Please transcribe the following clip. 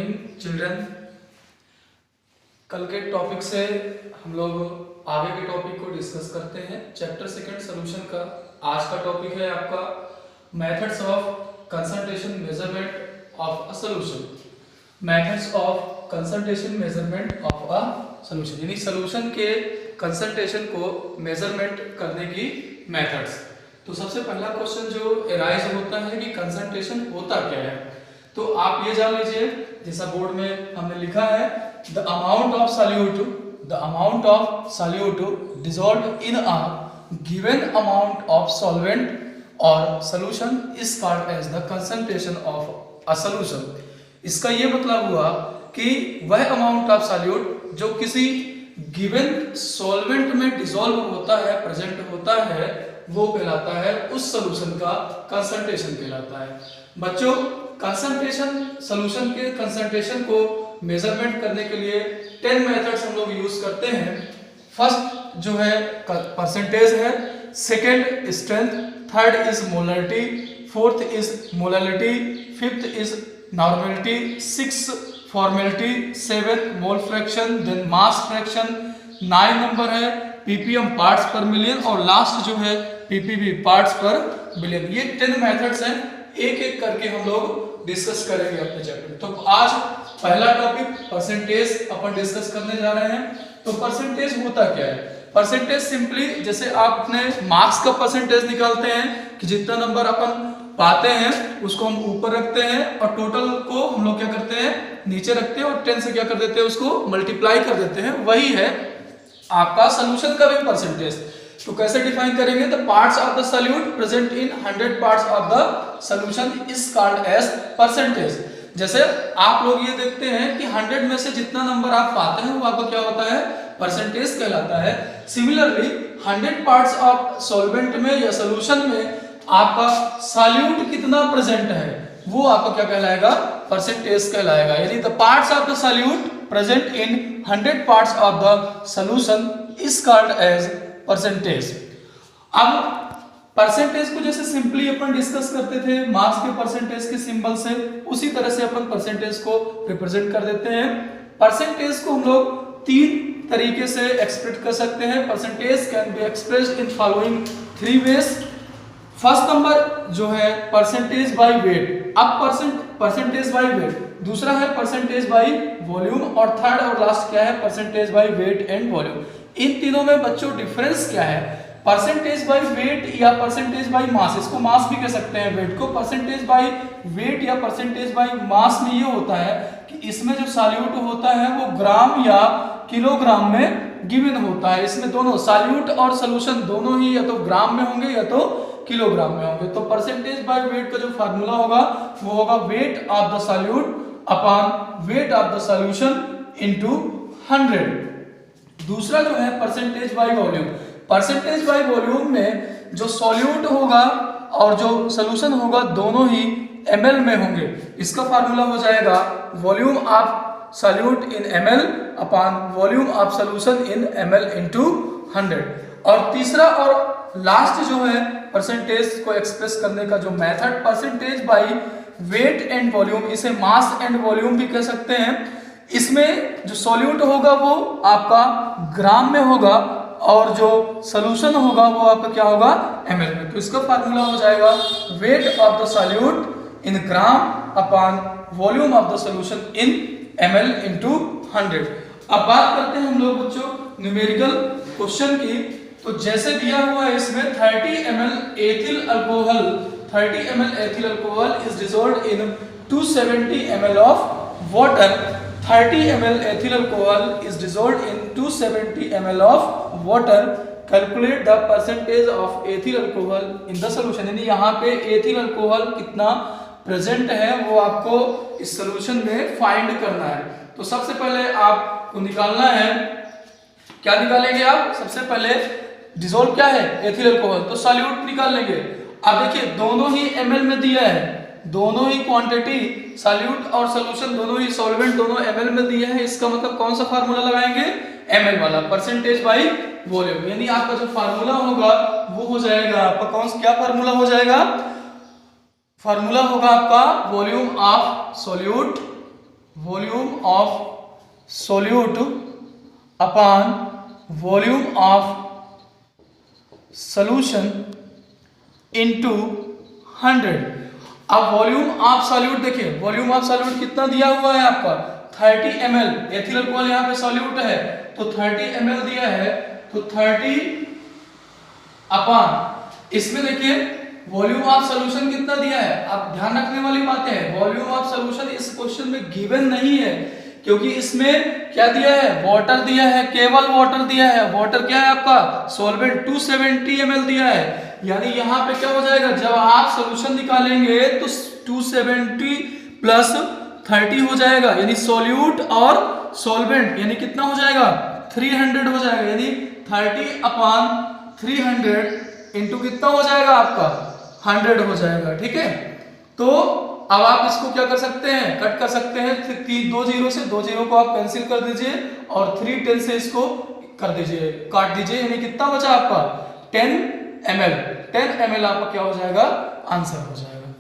Evening children. कल के topic से हम लोग आगे के टॉपिक को डिस्कस करते हैं। चैप्टर सेकंड सॉल्यूशन का आज का टॉपिक है आपका methods of concentration measurement of a solution. Methods of concentration measurement of a solution, यानी सॉल्यूशन के कंसंट्रेशन को मेजरमेंट करने की मेथड्स। तो सबसे पहला क्वेश्चन जो एराइज होता है कि कंसंट्रेशन होता क्या है, तो आप ये जान लीजिए जैसा बोर्ड में हमने लिखा है, the amount of solute dissolved in a given amount of solvent और solution is called as the concentration of a solution. इसका ये मतलब हुआ कि वह अमाउंट ऑफ सॉल्यूट जो किसी गिवन सॉल्वेंट में डिसॉल्व होता है, प्रेजेंट होता है, वो कहलाता है, उस सॉल्यूशन का कंसंट्रेशन कहलाता है। बच्चों, कंसंट्रेशन सॉल्यूशन के कंसंट्रेशन को मेजरमेंट करने के लिए 10 मेथड्स हम लोग यूज करते हैं। फर्स्ट जो है परसेंटेज है, second strength, third is molarity, fourth is molarity, fifth is normality, six formality, seven mole fraction, then mass fraction, 9 number है ppm पार्ट्स पर मिलियन और लास्ट जो है ppb पार्ट्स पर बिलियन। ये 10 मेथड्स हैं, एक एक करके हम लोग डिस्कस करेंगे अपने चैप्टर में। तो आज पहला टॉपिक परसेंटेज अपन डिस्कस करने जा रहे हैं। तो परसेंटेज होता क्या है? परसेंटेज सिंपली जैसे आप अपने मार्क्स का परसेंटेज निकालते हैं कि जितना नंबर अपन पाते हैं उसको हम ऊपर रखते हैं और टोटल को हम लोग क्या करते हैं नीचे रखते हैं और 10 से क्या कर देते हैं उसको मल्टीप्लाई कर देते हैं। वही है आपका सॉल्यूशन का भी परसेंटेज। तो कैसे डिफाइन करेंगे? The parts of the solute present in 100 parts of the solution is called as percentage. जैसे आप लोग ये देखते हैं कि 100 में से जितना नंबर आप पाते हैं वो आपका क्या होता है? परसेंटेज कहलाता है। सिमिलरली 100 पार्ट्स ऑफ सॉल्वेंट में या सॉल्यूशन में आपका सॉल्यूट कितना प्रेजेंट है वो आपका क्या कहलाएगा? परसेंटेज कहलाएगा। यानी the parts of the solute present in 100 parts of the solution is called as percentage. अब परसेंटेज को जैसे सिंपली अपन डिस्कस करते थे मार्क्स के परसेंटेज के सिंबल से, उसी तरह से अपन परसेंटेज को रिप्रेजेंट कर देते हैं। परसेंटेज को हम लोग 3 तरीके से एक्सप्रेस कर सकते हैं। Percentage can be expressed in following 3 ways. First number जो है परसेंटेज बाय वेट, अब परसेंटेज बाय वेट, दूसरा है परसेंटेज बाय वॉल्यूम और थर्ड और लास्ट क्या है? Percentage by weight and volume. इन तीनों में बच्चों डिफरेंस क्या है? परसेंटेज बाय वेट या परसेंटेज बाय मास, इसको मास भी कह सकते हैं वेट को। परसेंटेज बाय वेट या परसेंटेज बाय मास में ये होता है कि इसमें जो सॉल्यूट होता है वो ग्राम या किलोग्राम में गिवन होता है। इसमें दोनों सॉल्यूट और सॉल्यूशन दोनों ही या तो ग्राम में होंगे या तो किलोग्राम में होंगे। तो परसेंटेज बाय वेट का जो फार्मूला होगा वो होगा weight of the solute upon weight of the solution into 100। दूसरा जो है percentage by volume. Percentage by volume में जो सॉल्यूट होगा और जो सॉल्यूशन होगा दोनों ही ml में होंगे। इसका फार्मूला हो जाएगा volume of solute in ml upon volume of solution in ml into 100। और तीसरा और लास्ट जो है परसेंटेज को एक्सप्रेस करने का जो method percentage by weight and volume, इसे मास एंड वॉल्यूम भी कह सकते हैं। इसमें जो सॉल्यूट होगा वो आपका ग्राम में होगा और जो सॉल्यूशन होगा वो आपका क्या होगा? ml में। तो इसका फार्मूला हो जाएगा weight of the solute in gram upon volume of the solution in ml into 100। अब बात करते हैं हम लोग बच्चों न्यूमेरिकल क्वेश्चन की। तो जैसे दिया हुआ है इसमें 30 ml ethyl alcohol is dissolved in 270 ml of water. 30 ml ethyl alcohol is dissolved in 270 ml of water. Calculate the percentage of ethyl alcohol in the solution। यानी यहाँ पे एथिल अल्कोहल कितना प्रेजेंट है वो आपको इस सॉल्यूशन में find करना है। तो सबसे पहले आपको निकालना है, क्या निकालेंगे आप? सबसे पहले डिसॉल्व क्या है? एथिल अल्कोहल, तो सॉल्यूट निकाल लेंगे। अब देखिए दोनों ही ml में दिया है, दोनों ही क्वांटिटी सॉल्यूट और सॉल्यूशन दोनों ही सॉल्वेंट दोनों ml में दिया है। इसका मतलब कौन सा फार्मूला लगाएंगे? ml वाला, परसेंटेज बाय वॉल्यूम। यानी आपका जो फार्मूला होगा वो हो जाएगा आपका कौन सा, क्या फार्मूला हो जाएगा? फार्मूला होगा आपका volume of solute volume of solute upon volume of solution into 100। अब वॉल्यूम ऑफ सॉल्यूट देखिए, वॉल्यूम ऑफ सॉल्यूट कितना दिया हुआ है आपका 30 ml। एथिल अल्कोहल यहाँ पे सॉल्यूट है तो 30 ml दिया है, तो 30 अपॉन इसमें देखिए वॉल्यूम ऑफ सॉल्यूशन कितना दिया है। अब ध्यान रखने वाली बातें हैं, वॉल्यूम ऑफ सॉल्यूशन इस क्वेश्चन में गिवन नहीं है, क्योंकि इसमें क्या दिया है, वाटर दिया है, केवल वाटर दिया है। वाटर क्या है आपका सॉल्वेंट 270 ml दिया है, यानी यहाँ पे क्या हो जाएगा, जब आप सॉल्यूशन निकालेंगे तो 270 प्लस 30 हो जाएगा, यानी सॉल्यूट और सॉल्वेंट यानी कितना हो जाएगा 300 हो जाएगा, यानी 30 अपॉन 300 इंटू कितना हो जाएगा आपका 100 हो जाएगा। ठीक है, तो अब आप इसको क्या कर सकते हैं, कट कर सकते हैं। 2 जीरो से 2 जीरो को आप कैंसिल कर दीजिए और 310 से इसको कर दीजिए, काट दीजिए, यानी कितना बचा आपका 10 ml। 10 ml आपका क्या हो जाएगा, आंसर हो जाएगा।